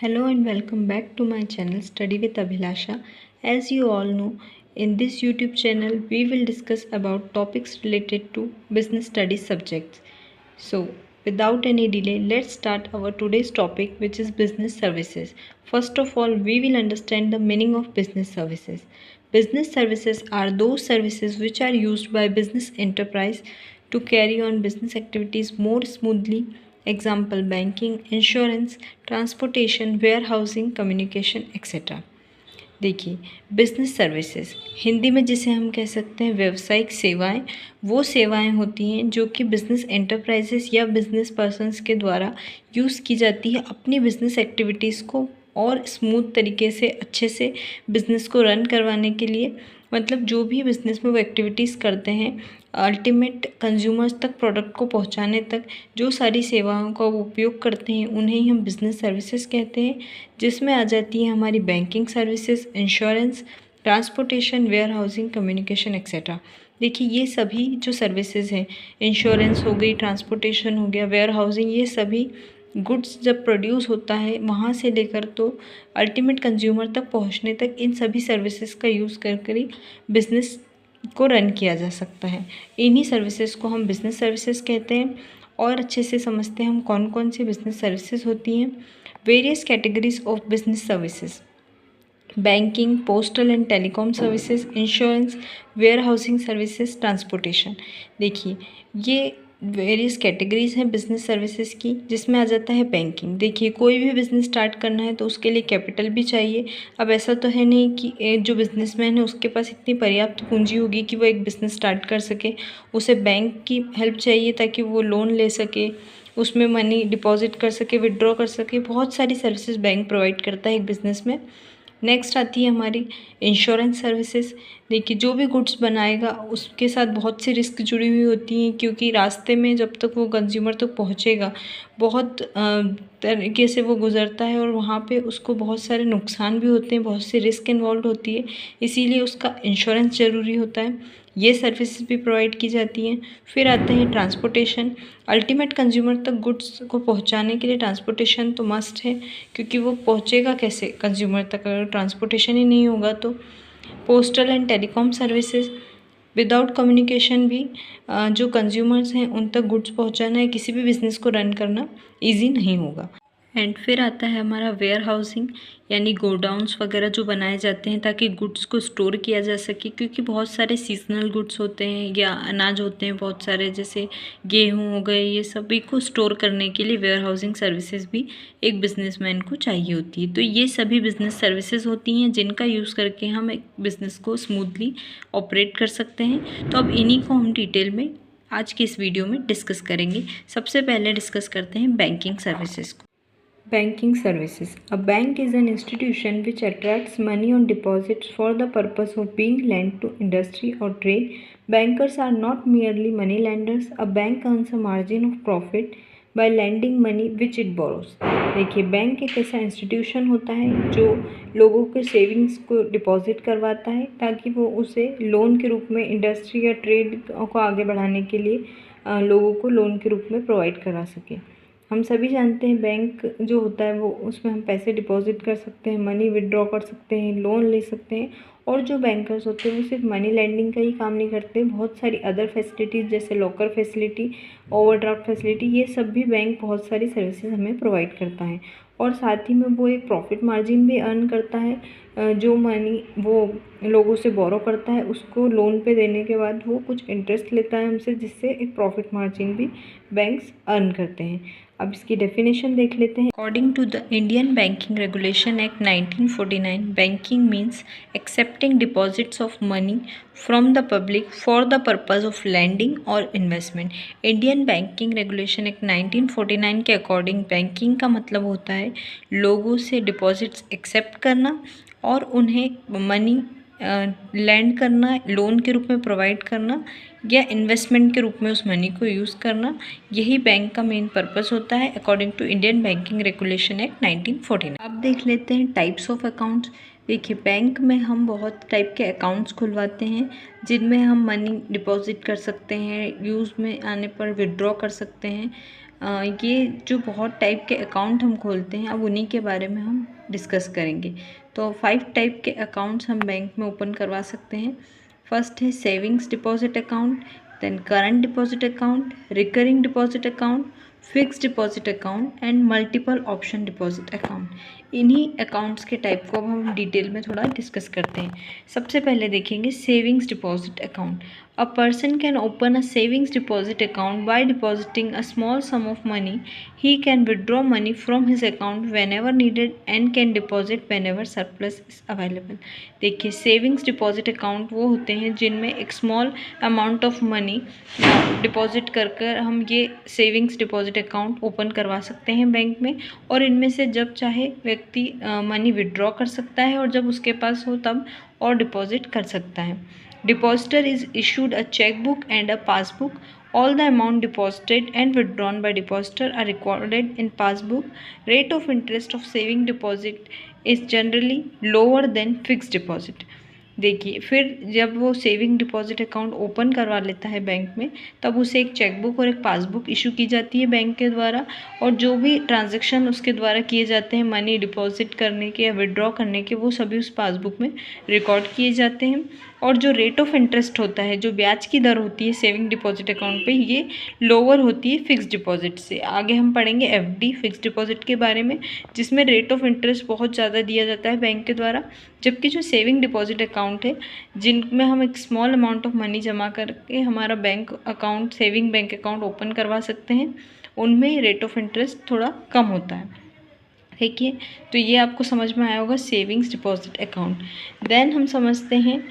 Hello and welcome back to my channel Study with Abhilasha. As you all know, in this YouTube channel we will discuss about topics related to business studies subjects. So, without any delay, let's start our today's topic, which is business services. First of all, we will understand the meaning of business services. Business services are those services which are used by business enterprise to carry on business activities more smoothly. Example: banking, insurance, transportation, warehousing, communication etcetera. देखिए, business services Hindi में जिसे हम कह सकते हैं व्यावसायिक सेवाएं, वो सेवाएं होती हैं जो कि बिजनेस एंटरप्राइजेस या बिजनेस पर्सन्स के द्वारा यूज़ की जाती है अपनी बिजनेस एक्टिविटीज़ को और स्मूथ तरीके से अच्छे से बिज़नेस को रन करवाने के लिए। मतलब जो भी बिज़नेस में वो एक्टिविटीज़ करते हैं, अल्टीमेट कंज्यूमर्स तक प्रोडक्ट को पहुंचाने तक जो सारी सेवाओं का वो उपयोग करते हैं, उन्हें ही हम बिज़नेस सर्विसेज कहते हैं, जिसमें आ जाती है हमारी banking services, insurance, transportation, warehousing, communication etcetera. देखिए, ये सभी जो सर्विसेज हैं, इंश्योरेंस हो गई, ट्रांसपोर्टेशन हो गया, वेयर हाउसिंग, ये सभी गुड्स जब प्रोड्यूस होता है वहाँ से लेकर तो अल्टीमेट कंज्यूमर तक पहुँचने तक इन सभी सर्विसेज का यूज़ कर ही बिज़नेस को रन किया जा सकता है। इन्हीं सर्विसेज को हम बिज़नेस सर्विसेज कहते हैं। और अच्छे से समझते हैं हम कौन कौन सी बिज़नेस सर्विसेज होती हैं। Various categories of business services: banking, postal and telecom services, insurance, warehousing services, transportation. देखिए, ये वेरियस कैटेगरीज हैं बिज़नेस सर्विसेज की, जिसमें आ जाता है बैंकिंग। देखिए, कोई भी बिज़नेस स्टार्ट करना है तो उसके लिए कैपिटल भी चाहिए। अब ऐसा तो है नहीं कि जो बिज़नेसमैन है उसके पास इतनी पर्याप्त पूंजी होगी कि वो एक बिज़नेस स्टार्ट कर सके। उसे बैंक की हेल्प चाहिए ताकि वो लोन ले सके, उसमें मनी डिपॉजिट कर सके, विड्रॉ कर सके। बहुत सारी सर्विसेज बैंक प्रोवाइड करता है एक बिज़नेस में। नेक्स्ट आती है हमारी इंश्योरेंस सर्विसेज। देखिए, जो भी गुड्स बनाएगा उसके साथ बहुत सी रिस्क जुड़ी हुई होती हैं, क्योंकि रास्ते में जब तक वो कंज्यूमर तक पहुंचेगा बहुत तरीके से वो गुज़रता है और वहाँ पे उसको बहुत सारे नुकसान भी होते हैं, बहुत सी रिस्क इन्वॉल्व होती है, इसीलिए उसका इंश्योरेंस ज़रूरी होता है। ये सर्विसेज भी प्रोवाइड की जाती हैं। फिर आते हैं ट्रांसपोर्टेशन। अल्टीमेट कंज्यूमर तक गुड्स को पहुंचाने के लिए ट्रांसपोर्टेशन तो मस्ट है, क्योंकि वो पहुंचेगा कैसे कंज्यूमर तक अगर ट्रांसपोर्टेशन ही नहीं होगा तो। Postal and telecom services: without communication भी जो कंज्यूमर्स हैं उन तक गुड्स पहुंचाना है, किसी भी बिज़नेस को रन करना ईजी नहीं होगा। एंड फिर आता है हमारा वेयर हाउसिंग, यानी गोडाउन्स वगैरह जो बनाए जाते हैं ताकि गुड्स को स्टोर किया जा सके, क्योंकि बहुत सारे सीजनल गुड्स होते हैं या अनाज होते हैं बहुत सारे, जैसे गेहूं हो गए, ये सभी को स्टोर करने के लिए वेयर हाउसिंग सर्विसेज भी एक बिजनेसमैन को चाहिए होती है। तो ये सभी बिजनेस सर्विसेज होती हैं जिनका यूज़ करके हम एक बिज़नेस को स्मूथली ऑपरेट कर सकते हैं। तो अब इन्हीं को हम डिटेल में आज की इस वीडियो में डिस्कस करेंगे। सबसे पहले डिस्कस करते हैं बैंकिंग सर्विसेज को। Banking services. A bank is an institution which attracts money on deposits for the purpose of being lent to industry or trade. Bankers are not merely money lenders. A bank earns a margin of profit by lending money which it borrows. देखिए, bank एक ऐसा institution होता है जो लोगों के savings को deposit करवाता है ताकि वो उसे लोन के रूप में इंडस्ट्री या ट्रेड को आगे बढ़ाने के लिए लोगों को लोन के रूप में प्रोवाइड करा सके। हम सभी जानते हैं बैंक जो होता है वो उसमें हम पैसे डिपॉजिट कर सकते हैं, मनी विड्रॉ कर सकते हैं, लोन ले सकते हैं। और जो बैंकर्स होते हैं वो सिर्फ मनी लेंडिंग का ही काम नहीं करते, बहुत सारी अदर फैसिलिटीज़ जैसे लॉकर फैसिलिटी, ओवरड्राफ्ट फैसिलिटी, ये सब भी बैंक बहुत सारी सर्विसेज हमें प्रोवाइड करता है। और साथ ही में वो एक प्रॉफिट मार्जिन भी अर्न करता है। जो मनी वो लोगों से बोरो करता है उसको लोन पे देने के बाद वो कुछ इंटरेस्ट लेता है हमसे, जिससे एक प्रॉफिट मार्जिन भी बैंक्स अर्न करते हैं। अब इसकी डेफिनेशन देख लेते हैं। According to the Indian banking regulation act 1949, banking means accepting deposits of money from the public for the purpose of lending और investment. Indian banking regulation act 1949 के अकॉर्डिंग बैंकिंग का मतलब होता है लोगों से डिपॉजिट्स एक्सेप्ट करना और उन्हें मनी लैंड करना, लोन के रूप में प्रोवाइड करना या इन्वेस्टमेंट के रूप में उस मनी को यूज़ करना। यही बैंक का मेन पर्पस होता है according to Indian banking regulation act 1949। अब देख लेते हैं टाइप्स ऑफ अकाउंट्स। देखिए, बैंक में हम बहुत टाइप के अकाउंट्स खुलवाते हैं जिनमें हम मनी डिपॉजिट कर सकते हैं, यूज़ में आने पर विड्रॉ कर सकते हैं, ये जो बहुत टाइप के अकाउंट हम खोलते हैं, अब उन्हीं के बारे में हम डिस्कस करेंगे। तो 5 टाइप के अकाउंट्स हम बैंक में ओपन करवा सकते हैं। फर्स्ट है savings deposit account, then current deposit account, recurring deposit account, fixed deposit account and multiple option deposit account. इन्हीं अकाउंट्स के टाइप को अब हम डिटेल में थोड़ा डिस्कस करते हैं। सबसे पहले देखेंगे savings deposit account. A person can open a savings deposit account by depositing a small sum of money. He can withdraw money from his account whenever needed and can deposit whenever surplus is available. देखिए savings deposit account वो होते हैं जिनमें एक small amount of money deposit कर कर हम ये सेविंग्स डिपॉजिट अकाउंट ओपन करवा सकते हैं बैंक में, और इनमें से जब चाहे व्यक्ति मनी विड्रॉ कर सकता है और जब उसके पास हो तब और डिपॉजिट कर सकता है। Depositor is issued a cheque book and a passbook. All the amount deposited and withdrawn by depositor are recorded in passbook. Rate of interest of saving deposit is generally lower than fixed deposit. देखिए फिर जब वो saving deposit account open करवा लेता है bank में, तब उसे एक चेकबुक और एक पासबुक इशू की जाती है बैंक के द्वारा, और जो भी ट्रांजैक्शन उसके द्वारा किए जाते हैं मनी डिपॉजिट करने के या विड्रॉ करने के, वो सभी उस पासबुक में रिकॉर्ड किए जाते हैं। और जो रेट ऑफ इंटरेस्ट होता है, जो ब्याज की दर होती है सेविंग डिपॉजिट अकाउंट पे, ये लोअर होती है फिक्स डिपॉजिट से। आगे हम पढ़ेंगे एफडी फिक्स डिपॉजिट के बारे में, जिसमें रेट ऑफ इंटरेस्ट बहुत ज़्यादा दिया जाता है बैंक के द्वारा। जबकि जो सेविंग डिपॉजिट अकाउंट है, जिनमें हम एक स्मॉल अमाउंट ऑफ मनी जमा करके हमारा bank account saving bank account open करवा सकते हैं, उनमें रेट ऑफ इंटरेस्ट थोड़ा कम होता है। ठीक है, तो ये आपको समझ में आया होगा सेविंग्स डिपॉजिट अकाउंट। देन हम समझते हैं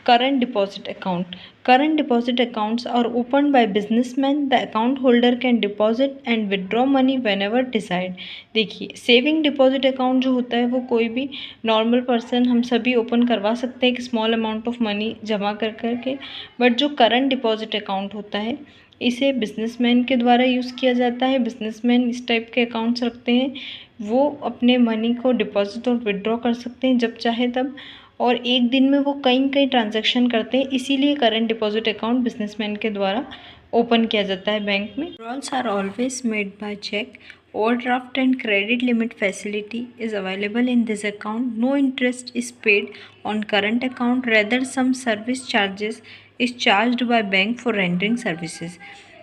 current deposit account. Current deposit accounts are opened by businessmen. The account holder can deposit and withdraw money whenever desired. देखिए सेविंग डिपॉजिट अकाउंट जो होता है वो कोई भी नॉर्मल पर्सन, हम सभी ओपन करवा सकते हैं एक स्मॉल अमाउंट ऑफ मनी जमा कर करके। बट जो करंट डिपॉजिट अकाउंट होता है, इसे बिजनेसमैन के द्वारा यूज़ किया जाता है। बिजनेसमैन इस टाइप के अकाउंट्स रखते हैं, वो अपने मनी को डिपॉजिट और विड्रॉ कर सकते हैं जब चाहे तब, और एक दिन में वो कई ट्रांजैक्शन करते हैं, इसीलिए करंट डिपॉजिट अकाउंट बिजनेसमैन के द्वारा ओपन किया जाता है बैंक में। Withdrawals are always made by cheque. Overdraft and credit limit facility is available in this account. No interest is paid on current account, rather some service charges is charged by bank for rendering services.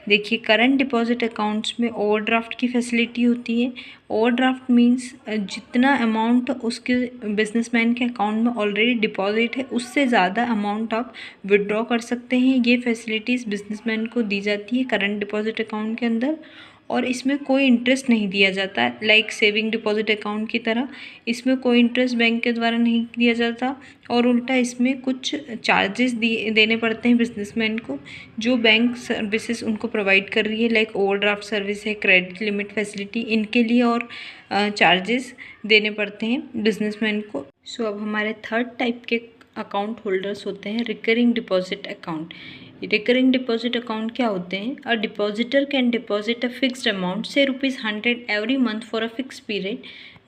देखिए current deposit accounts में overdraft की facility होती है। Overdraft means जितना amount उसके businessman के account में already deposit है, उससे ज़्यादा अमाउंट आप विड्रॉ कर सकते हैं। ये फैसिलिटीज़ बिजनेसमैन को दी जाती है करंट डिपॉजिट अकाउंट के अंदर, और इसमें कोई इंटरेस्ट नहीं दिया जाता है लाइक सेविंग डिपॉजिट अकाउंट की तरह। इसमें कोई इंटरेस्ट बैंक के द्वारा नहीं दिया जाता, और उल्टा इसमें कुछ चार्जेस देने पड़ते हैं बिजनेसमैन को, जो बैंक सर्विसेज उनको प्रोवाइड कर रही है, लाइक ओवरड्राफ्ट सर्विस है, क्रेडिट लिमिट फैसिलिटी, इनके लिए और चार्जेस देने पड़ते हैं बिजनेसमैन को। सो अब हमारे थर्ड टाइप के अकाउंट होल्डर्स होते हैं recurring deposit account. Recurring deposit account क्या होते हैं? A depositor can deposit a fixed amount, से ₹100 every month for a fix period.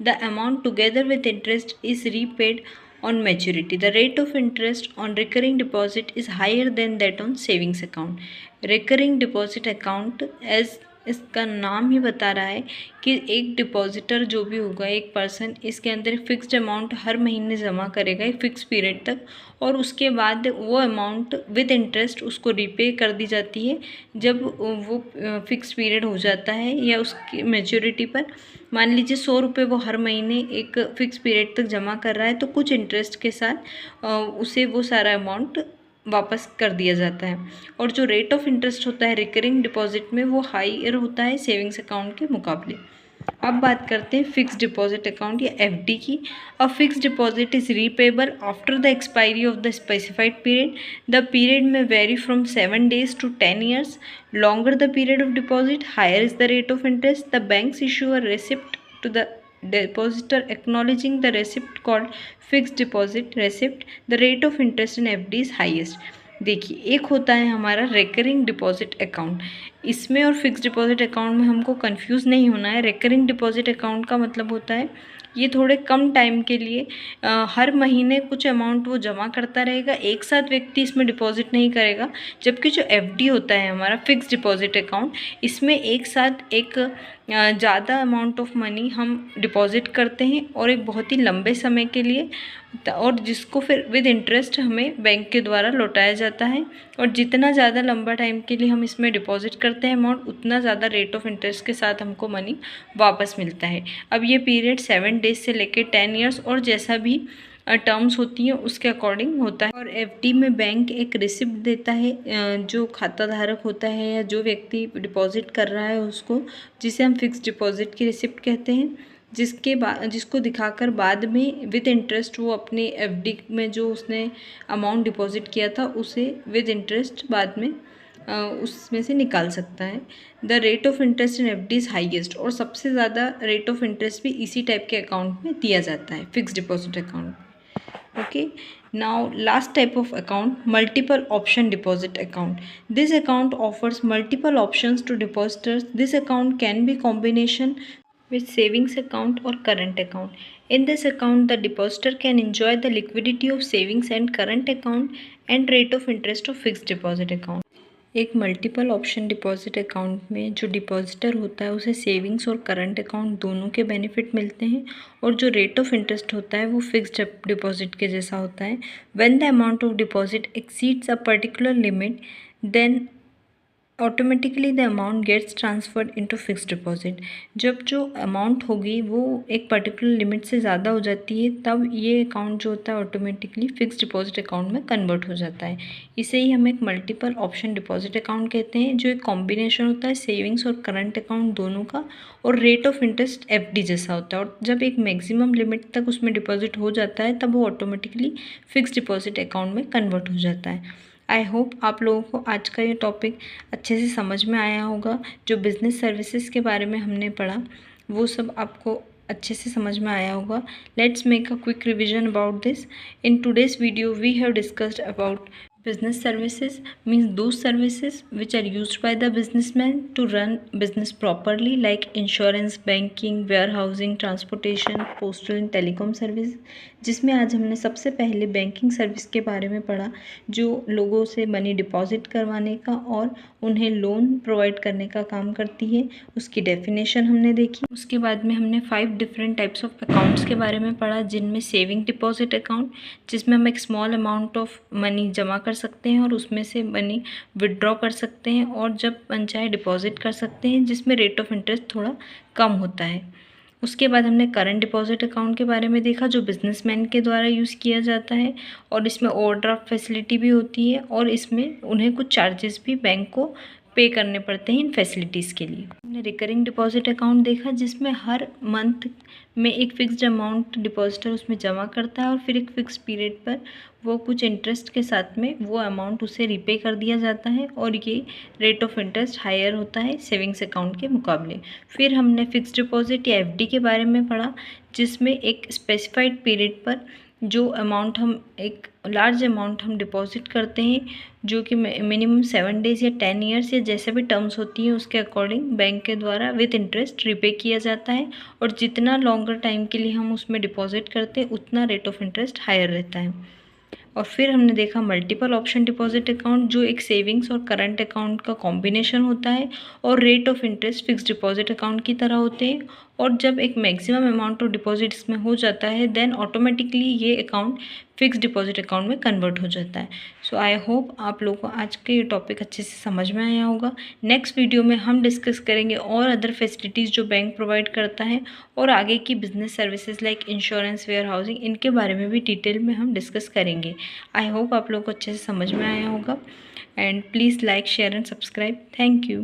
The amount together with interest is repaid on maturity. The rate of interest on recurring deposit is higher than that on savings account. Recurring deposit account as इसका नाम ही बता रहा है कि एक depositor जो भी होगा, एक पर्सन, इसके अंदर फिक्स्ड अमाउंट हर महीने जमा करेगा एक फिक्स पीरियड तक, और उसके बाद वो अमाउंट विद इंटरेस्ट उसको रीपे कर दी जाती है जब वो फिक्स पीरियड हो जाता है या उसकी मैच्योरिटी पर। मान लीजिए 100 रुपये वो हर महीने एक फ़िक्स पीरियड तक जमा कर रहा है, तो कुछ इंटरेस्ट के साथ उसे वो सारा अमाउंट वापस कर दिया जाता है। और जो रेट ऑफ इंटरेस्ट होता है रिकरिंग डिपॉजिट में, वो हाईयर होता है सेविंग्स अकाउंट के मुकाबले। अब बात करते हैं फिक्स डिपॉजिट अकाउंट या एफडी की। A fix deposit is repayable after the expiry of the specified period. The period में very from 7 days to 10 years. Longer the period of deposit, higher is the rate of interest. The banks issue a receipt to the depositor acknowledging the receipt called fixed deposit receipt. The rate of interest in FD is highest. देखिए एक होता है हमारा recurring deposit account. इसमें और fix deposit account में हमको confuse नहीं होना है। रिकरिंग डिपॉजिट अकाउंट का मतलब होता है ये थोड़े कम टाइम के लिए हर महीने कुछ अमाउंट वो जमा करता रहेगा, एक साथ व्यक्ति इसमें डिपॉजिट नहीं करेगा। जबकि जो एफडी होता है हमारा फिक्स डिपॉजिट अकाउंट, इसमें एक साथ एक ज़्यादा अमाउंट ऑफ मनी हम डिपॉजिट करते हैं और एक बहुत ही लंबे समय के लिए, और जिसको फिर विद इंटरेस्ट हमें बैंक के द्वारा लौटाया जाता है। और जितना ज़्यादा लंबा टाइम के लिए हम इसमें डिपॉजिट करते हैं अमाउंट, उतना ज़्यादा रेट ऑफ इंटरेस्ट के साथ हमको मनी वापस मिलता है। अब ये पीरियड 7 डेज से लेकर 10 ईयर्स और जैसा भी टर्म्स होती हैं उसके अकॉर्डिंग होता है। और एफडी में बैंक एक रिसिप्ट देता है जो खाता धारक होता है या जो व्यक्ति डिपॉजिट कर रहा है उसको, जिसे हम फिक्स डिपॉजिट की रिसिप्ट कहते हैं, जिसको दिखाकर बाद में विद इंटरेस्ट वो अपने एफडी में जो उसने अमाउंट डिपॉजिट किया था उसे विद इंटरेस्ट बाद में उसमें से निकाल सकता है। The rate of interest in FD is highest, और सबसे ज़्यादा रेट ऑफ इंटरेस्ट भी इसी टाइप के अकाउंट में दिया जाता है, fix deposit account. Okay, now last type of account, multiple option deposit account. This account offers multiple options to depositors. This account can be combination with savings account or current account. In this account, the depositor can enjoy the liquidity of savings and current account and rate of interest of fixed deposit account. एक multiple option deposit account में जो depositor होता है उसे savings और current account दोनों के benefit मिलते हैं, और जो रेट ऑफ इंटरेस्ट होता है वो फिक्स्ड डिपॉजिट के जैसा होता है। When the amount of deposit exceeds a particular limit, then automatically the amount gets transferred into fixed deposit. जब जो अमाउंट होगी वो एक पर्टिकुलर लिमिट से ज़्यादा हो जाती है, तब ये अकाउंट जो होता है ऑटोमेटिकली फिक्स्ड डिपॉजिट अकाउंट में कन्वर्ट हो जाता है। इसे ही हम एक मल्टीपल ऑप्शन डिपॉजिट अकाउंट कहते हैं, जो एक कॉम्बिनेशन होता है सेविंग्स और करंट अकाउंट दोनों का, और रेट ऑफ इंटरेस्ट एफडी जैसा होता है। और जब एक मैक्सिमम लिमिट तक उसमें डिपॉजिट हो जाता है तब वो ऑटोमेटिकली फिक्स्ड डिपॉजिट अकाउंट में कन्वर्ट हो जाता है। आई होप आप लोगों को आज का ये टॉपिक अच्छे से समझ में आया होगा। जो बिज़नेस सर्विसेज के बारे में हमने पढ़ा वो सब आपको अच्छे से समझ में आया होगा। Let's make a quick revision about this. In today's video we have discussed about business services, means those services which are used by the businessman to run business properly, like insurance, banking, warehousing, transportation, postal and telecom service। जिसमें आज हमने सबसे पहले banking service के बारे में पढ़ा, जो लोगों से मनी डिपॉजिट करवाने का और उन्हें लोन प्रोवाइड करने का काम करती है, उसकी डेफिनेशन हमने देखी। उसके बाद में हमने 5 डिफरेंट टाइप्स ऑफ अकाउंट्स के बारे में पढ़ा, जिनमें सेविंग डिपॉजिट अकाउंट, जिसमें हम एक स्मॉल अमाउंट ऑफ मनी जमा कर सकते हैं और उसमें से मनी विड्रॉ कर सकते हैं, और जब मन चाहे डिपॉजिट कर सकते हैं, जिसमें रेट ऑफ इंटरेस्ट थोड़ा कम होता है। उसके बाद हमने करंट डिपॉजिट अकाउंट के बारे में देखा, जो बिजनेसमैन के द्वारा यूज़ किया जाता है, और इसमें ओवरड्राफ्ट फैसिलिटी भी होती है, और इसमें उन्हें कुछ चार्जेस भी बैंक को पे करने पड़ते हैं इन फैसिलिटीज़ के लिए। हमने रिकरिंग डिपॉजिट अकाउंट देखा, जिसमें हर मंथ में एक फ़िक्स्ड अमाउंट डिपॉजिटर उसमें जमा करता है, और फिर एक फ़िक्स पीरियड पर वो कुछ इंटरेस्ट के साथ में वो अमाउंट उसे रीपे कर दिया जाता है, और ये रेट ऑफ इंटरेस्ट हायर होता है सेविंग्स अकाउंट के मुकाबले। फिर हमने फ़िक्स्ड डिपॉजिट या एफडी के बारे में पढ़ा, जिसमें एक स्पेसिफाइड पीरियड पर जो अमाउंट हम एक लार्ज अमाउंट हम डिपॉजिट करते हैं, जो कि मिनिमम 7 डेज़ या 10 ईयर्स या जैसे भी टर्म्स होती हैं उसके अकॉर्डिंग बैंक के द्वारा विद इंटरेस्ट रीपे किया जाता है, और जितना लॉन्गर टाइम के लिए हम उसमें डिपॉजिट करते हैं उतना रेट ऑफ इंटरेस्ट हायर रहता है। और फिर हमने देखा मल्टीपल ऑप्शन डिपॉजिट अकाउंट, जो एक सेविंग्स और करंट अकाउंट का कॉम्बिनेशन होता है, और rate of interest fixed deposit account की तरह होते हैं, और जब एक मैक्सिमम अमाउंट ऑफ डिपॉजिट इसमें हो जाता है देन ऑटोमेटिकली ये अकाउंट फिक्स डिपॉजिट अकाउंट में कन्वर्ट हो जाता है। सो आई होप आप लोगों को आज का ये टॉपिक अच्छे से समझ में आया होगा। नेक्स्ट वीडियो में हम डिस्कस करेंगे और अदर फैसिलिटीज़ जो बैंक प्रोवाइड करता है, और आगे की business services like insurance, warehousing, इनके बारे में भी डिटेल में हम डिस्कस करेंगे। आई होप आप लोगों को अच्छे से समझ में आया होगा, and please like, share and subscribe. Thank you.